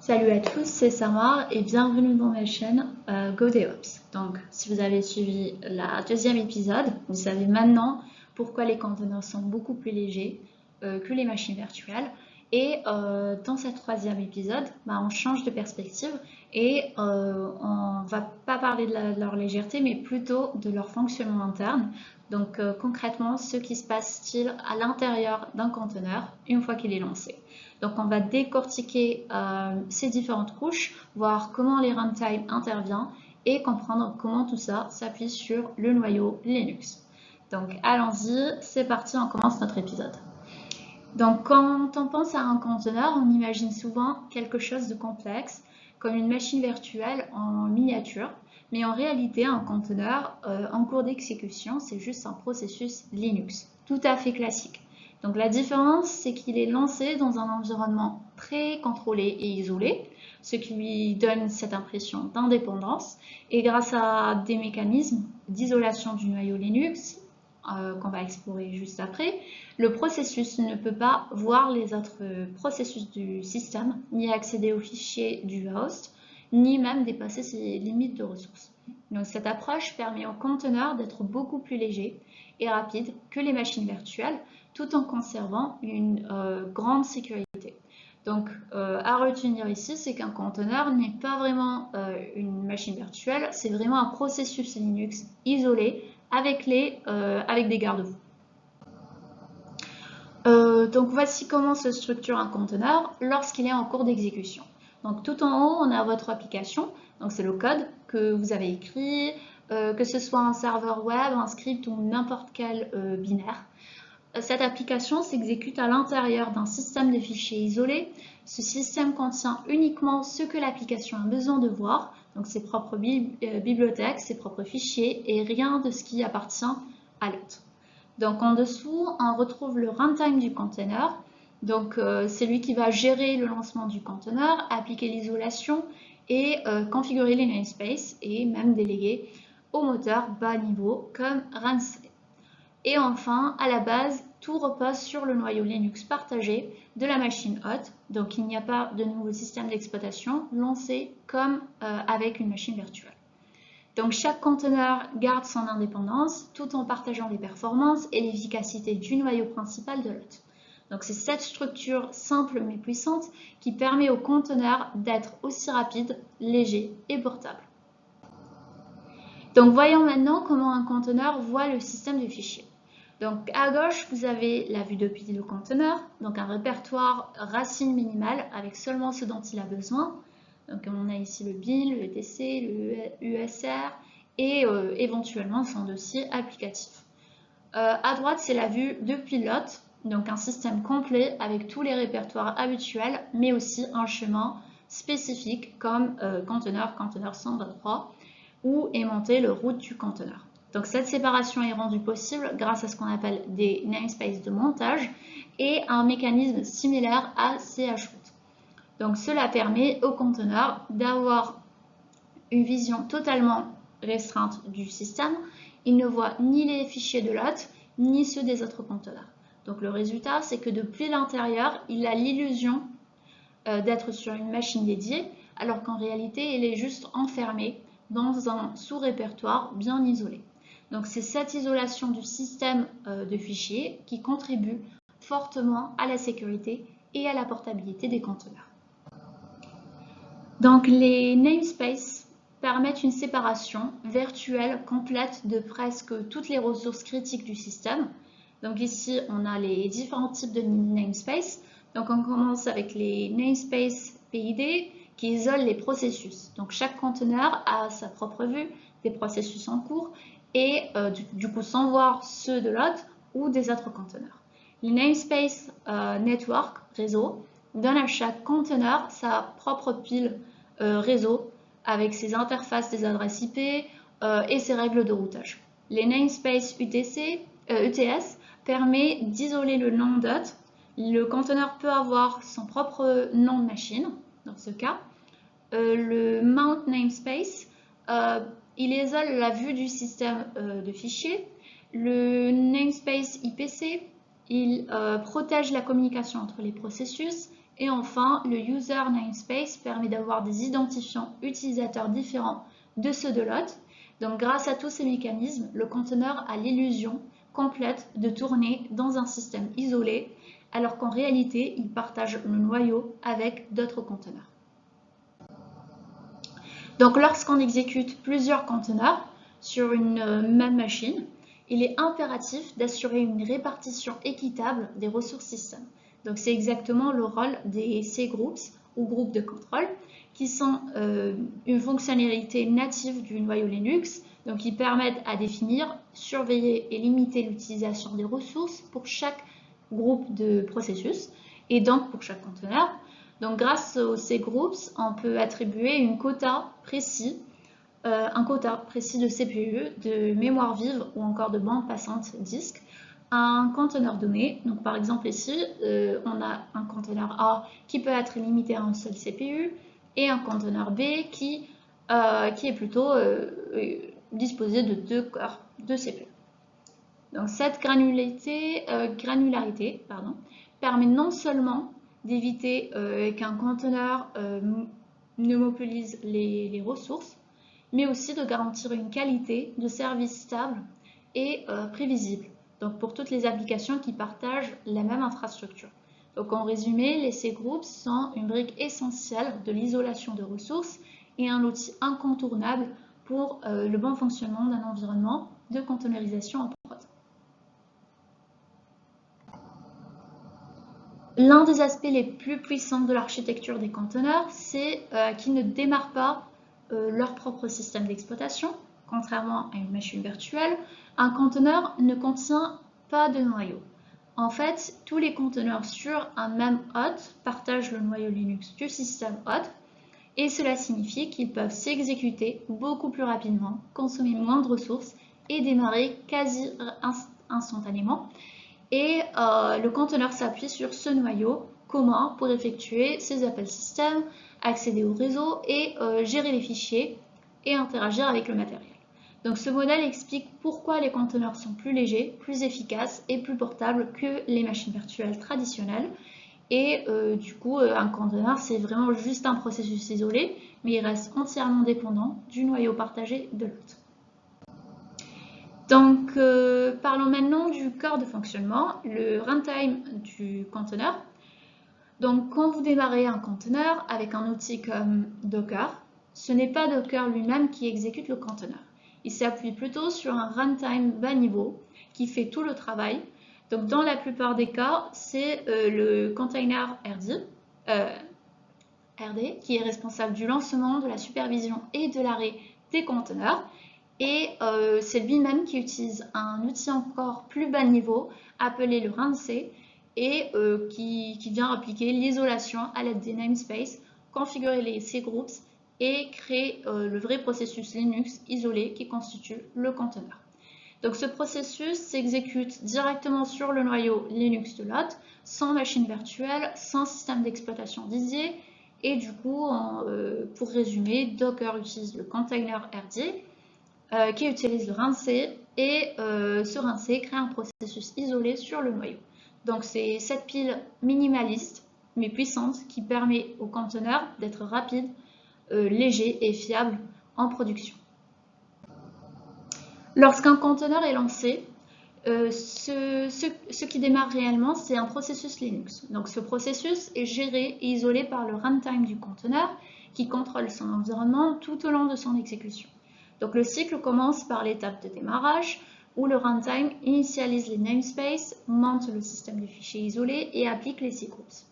Salut à tous, c'est Samar et bienvenue dans ma chaîne GoDevOps. Donc, si vous avez suivi le deuxième épisode, vous savez maintenant pourquoi les conteneurs sont beaucoup plus légers que les machines virtuelles. Et dans ce troisième épisode, on change de perspective et on va pas parler de leur légèreté, mais plutôt de leur fonctionnement interne. Donc, concrètement, ce qui se passe-t-il à l'intérieur d'un conteneur une fois qu'il est lancé. Donc, on va décortiquer ces différentes couches, voir comment les runtime intervient et comprendre comment tout ça s'appuie sur le noyau Linux. Donc, allons-y, c'est parti, on commence notre épisode. Donc, quand on pense à un conteneur, on imagine souvent quelque chose de complexe, comme une machine virtuelle en miniature. Mais en réalité, un conteneur en cours d'exécution, c'est juste un processus Linux, tout à fait classique. Donc la différence, c'est qu'il est lancé dans un environnement très contrôlé et isolé, ce qui lui donne cette impression d'indépendance. Et grâce à des mécanismes d'isolation du noyau Linux, qu'on va explorer juste après, le processus ne peut pas voir les autres processus du système, ni accéder aux fichiers du host, ni même dépasser ses limites de ressources. Donc cette approche permet au conteneur d'être beaucoup plus léger et rapide que les machines virtuelles, tout en conservant une grande sécurité. Donc, à retenir ici, c'est qu'un conteneur n'est pas vraiment une machine virtuelle, c'est vraiment un processus Linux isolé avec des garde-fous. Donc, voici comment se structure un conteneur lorsqu'il est en cours d'exécution. Donc, tout en haut, on a votre application. Donc, c'est le code que vous avez écrit, que ce soit un serveur web, un script ou n'importe quel binaire. Cette application s'exécute à l'intérieur d'un système de fichiers isolé. Ce système contient uniquement ce que l'application a besoin de voir, donc ses propres bibliothèques, ses propres fichiers et rien de ce qui appartient à l'autre. Donc en dessous, on retrouve le runtime du conteneur. Donc c'est lui qui va gérer le lancement du conteneur, appliquer l'isolation et configurer les namespaces et même déléguer au moteur bas niveau comme runcd. Et enfin, à la base, tout repose sur le noyau Linux partagé de la machine hôte. Donc, il n'y a pas de nouveau système d'exploitation lancé comme avec une machine virtuelle. Donc, chaque conteneur garde son indépendance tout en partageant les performances et l'efficacité du noyau principal de l'hôte. Donc, c'est cette structure simple mais puissante qui permet au conteneur d'être aussi rapide, léger et portable. Donc, voyons maintenant comment un conteneur voit le système de fichiers. Donc à gauche, vous avez la vue depuis le conteneur, donc un répertoire racine minimale avec seulement ce dont il a besoin. Donc on a ici le bin, le etc, le usr et éventuellement son dossier applicatif. À droite, c'est la vue de pilote, donc un système complet avec tous les répertoires habituels, mais aussi un chemin spécifique comme conteneur 123, où est monté le route du conteneur. Donc cette séparation est rendue possible grâce à ce qu'on appelle des namespaces de montage et un mécanisme similaire à chroot. Donc cela permet au conteneur d'avoir une vision totalement restreinte du système. Il ne voit ni les fichiers de l'hôte ni ceux des autres conteneurs. Donc le résultat, c'est que depuis l'intérieur, il a l'illusion d'être sur une machine dédiée, alors qu'en réalité, il est juste enfermé dans un sous-répertoire bien isolé. Donc c'est cette isolation du système de fichiers qui contribue fortement à la sécurité et à la portabilité des conteneurs. Donc les namespaces permettent une séparation virtuelle complète de presque toutes les ressources critiques du système. Donc ici, on a les différents types de namespaces. Donc on commence avec les namespaces PID qui isolent les processus. Donc chaque conteneur a sa propre vue des processus en cours et du coup sans voir ceux de l'autre ou des autres conteneurs. Les namespaces network, réseau, donnent à chaque conteneur sa propre pile réseau avec ses interfaces des adresses IP et ses règles de routage. Les namespaces ETS permet d'isoler le nom d'hôte. Le conteneur peut avoir son propre nom de machine, dans ce cas. Le mount namespace, il isole la vue du système de fichiers. Le namespace IPC, il protège la communication entre les processus. Et enfin, le User Namespace permet d'avoir des identifiants utilisateurs différents de ceux de l'hôte. Donc grâce à tous ces mécanismes, le conteneur a l'illusion complète de tourner dans un système isolé, alors qu'en réalité, il partage le noyau avec d'autres conteneurs. Donc lorsqu'on exécute plusieurs conteneurs sur une même machine, il est impératif d'assurer une répartition équitable des ressources système. Donc c'est exactement le rôle des cgroups ou groupes de contrôle qui sont une fonctionnalité native du noyau Linux, donc qui permettent à définir, surveiller et limiter l'utilisation des ressources pour chaque groupe de processus et donc pour chaque conteneur. Donc grâce aux cgroups, on peut attribuer un quota précis de CPU, de mémoire vive ou encore de bande passante disque à un conteneur donné. Donc par exemple ici, on a un conteneur A qui peut être limité à un seul CPU et un conteneur B qui est plutôt disposé de 2 cœurs de CPU. Donc cette granularité permet non seulement d'éviter qu'un conteneur ne monopolise les ressources, mais aussi de garantir une qualité de service stable et prévisible. Donc pour toutes les applications qui partagent la même infrastructure. Donc en résumé, les cgroups sont une brique essentielle de l'isolation de ressources et un outil incontournable pour le bon fonctionnement d'un environnement de containerisation en prod. L'un des aspects les plus puissants de l'architecture des conteneurs, c'est qu'ils ne démarrent pas leur propre système d'exploitation. Contrairement à une machine virtuelle, un conteneur ne contient pas de noyau. En fait, tous les conteneurs sur un même hôte partagent le noyau Linux du système hôte et cela signifie qu'ils peuvent s'exécuter beaucoup plus rapidement, consommer moins de ressources et démarrer quasi instantanément. Et le conteneur s'appuie sur ce noyau commun pour effectuer ses appels système, accéder au réseau et gérer les fichiers et interagir avec le matériel. Donc ce modèle explique pourquoi les conteneurs sont plus légers, plus efficaces et plus portables que les machines virtuelles traditionnelles. Et du coup, un conteneur, c'est vraiment juste un processus isolé, mais il reste entièrement dépendant du noyau partagé de l'hôte. Donc, parlons maintenant du cœur de fonctionnement, le runtime du conteneur. Donc, quand vous démarrez un conteneur avec un outil comme Docker, ce n'est pas Docker lui-même qui exécute le conteneur. Il s'appuie plutôt sur un runtime bas niveau qui fait tout le travail. Donc, dans la plupart des cas, c'est le container RD qui est responsable du lancement, de la supervision et de l'arrêt des conteneurs. Et c'est lui-même qui utilise un outil encore plus bas niveau appelé le runc et qui vient appliquer l'isolation à l'aide des namespaces, configurer les cgroups et créer le vrai processus Linux isolé qui constitue le conteneur. Donc ce processus s'exécute directement sur le noyau Linux de l'hôte, sans machine virtuelle, sans système d'exploitation dédié. Et du coup, pour résumer, Docker utilise le container RD qui utilise le runc et ce runc crée un processus isolé sur le noyau. Donc c'est cette pile minimaliste mais puissante qui permet au conteneur d'être rapide, léger et fiable en production. Lorsqu'un conteneur est lancé, ce qui démarre réellement, c'est un processus Linux. Donc ce processus est géré et isolé par le runtime du conteneur qui contrôle son environnement tout au long de son exécution. Donc le cycle commence par l'étape de démarrage où le runtime initialise les namespaces, monte le système de fichiers isolés et applique les cgroups.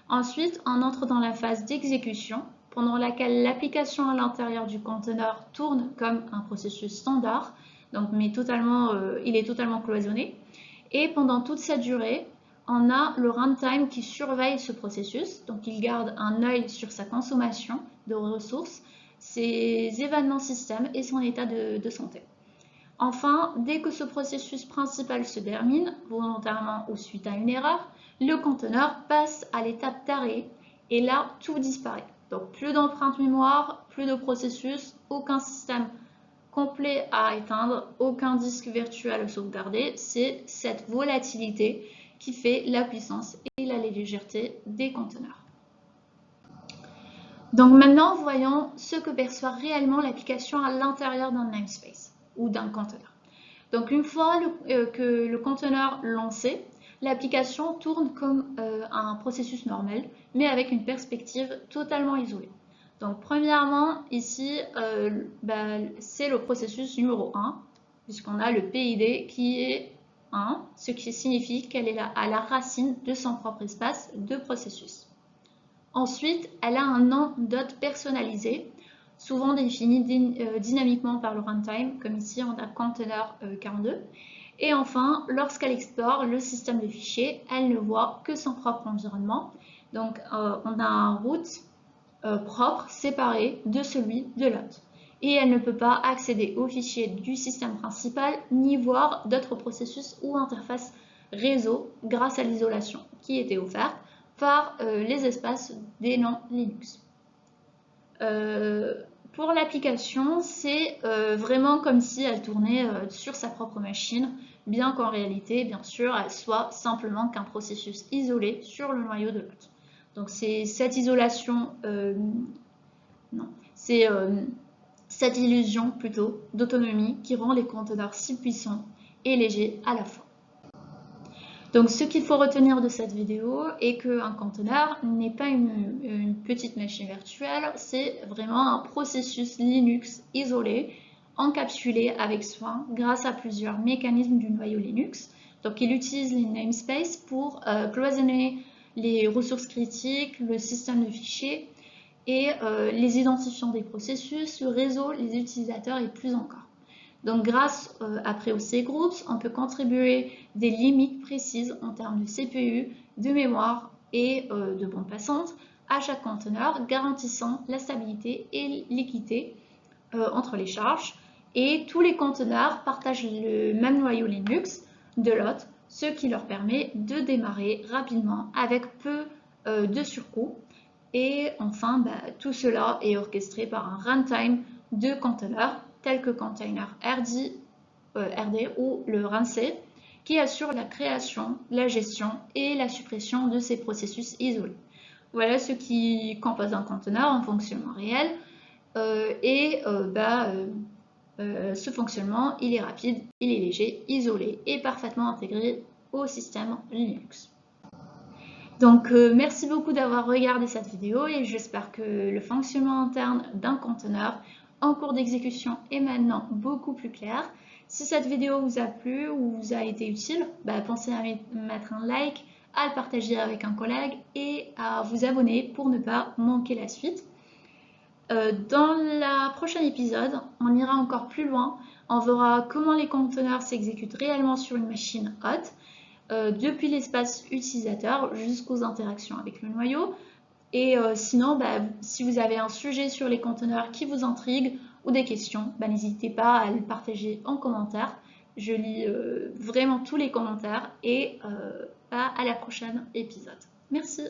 Ensuite, on entre dans la phase d'exécution pendant laquelle l'application à l'intérieur du conteneur tourne comme un processus standard, donc, mais il est totalement cloisonné. Et pendant toute cette durée, on a le runtime qui surveille ce processus, donc il garde un œil sur sa consommation de ressources, ses événements système et son état de santé. Enfin, dès que ce processus principal se termine, volontairement ou suite à une erreur, le conteneur passe à l'étape d'arrêt et là, tout disparaît. Donc plus d'empreinte mémoire, plus de processus, aucun système complet à éteindre, aucun disque virtuel à sauvegarder. C'est cette volatilité qui fait la puissance et la légèreté des conteneurs. Donc maintenant, voyons ce que perçoit réellement l'application à l'intérieur d'un namespace ou d'un conteneur. Donc une fois que le conteneur lancé, l'application tourne comme un processus normal, mais avec une perspective totalement isolée. Donc premièrement, ici, c'est le processus numéro 1, puisqu'on a le PID qui est 1, ce qui signifie qu'elle est à la racine de son propre espace de processus. Ensuite, elle a un nom d'hôte personnalisé, souvent défini dynamiquement par le runtime, comme ici on a container 42. Et enfin, lorsqu'elle explore le système de fichiers, elle ne voit que son propre environnement. Donc on a un route propre séparé de celui de l'hôte. Et elle ne peut pas accéder aux fichiers du système principal, ni voir d'autres processus ou interfaces réseau grâce à l'isolation qui était offerte par les espaces des noms Linux. Pour l'application, c'est vraiment comme si elle tournait sur sa propre machine, bien qu'en réalité, bien sûr, elle soit simplement qu'un processus isolé sur le noyau de l'hôte. Donc c'est cette isolation, c'est cette illusion plutôt d'autonomie qui rend les conteneurs si puissants et légers à la fois. Donc ce qu'il faut retenir de cette vidéo est qu'un conteneur n'est pas une petite machine virtuelle, c'est vraiment un processus Linux isolé, encapsulé avec soin grâce à plusieurs mécanismes du noyau Linux. Donc il utilise les namespaces pour cloisonner les ressources critiques, le système de fichiers et les identifiants des processus, le réseau, les utilisateurs et plus encore. Donc grâce à PreOC Groups, on peut contribuer des limites précises en termes de CPU, de mémoire et de bande passante à chaque conteneur, garantissant la stabilité et l'équité entre les charges. Et tous les conteneurs partagent le même noyau Linux de l'hôte, ce qui leur permet de démarrer rapidement avec peu de surcoût. Et enfin, tout cela est orchestré par un runtime de conteneurs tels que container RD ou le RunC, qui assure la création, la gestion et la suppression de ces processus isolés. Voilà ce qui compose un conteneur en fonctionnement réel. Ce fonctionnement, il est rapide, il est léger, isolé et parfaitement intégré au système Linux. Donc merci beaucoup d'avoir regardé cette vidéo et j'espère que le fonctionnement interne d'un conteneur en cours d'exécution est maintenant beaucoup plus clair. Si cette vidéo vous a plu ou vous a été utile, pensez à mettre un like, à le partager avec un collègue et à vous abonner pour ne pas manquer la suite. Dans le prochain épisode, on ira encore plus loin. On verra comment les conteneurs s'exécutent réellement sur une machine hôte, depuis l'espace utilisateur jusqu'aux interactions avec le noyau. Et sinon, si vous avez un sujet sur les conteneurs qui vous intrigue ou des questions, n'hésitez pas à le partager en commentaire. Je lis vraiment tous les commentaires et à la prochaine épisode. Merci.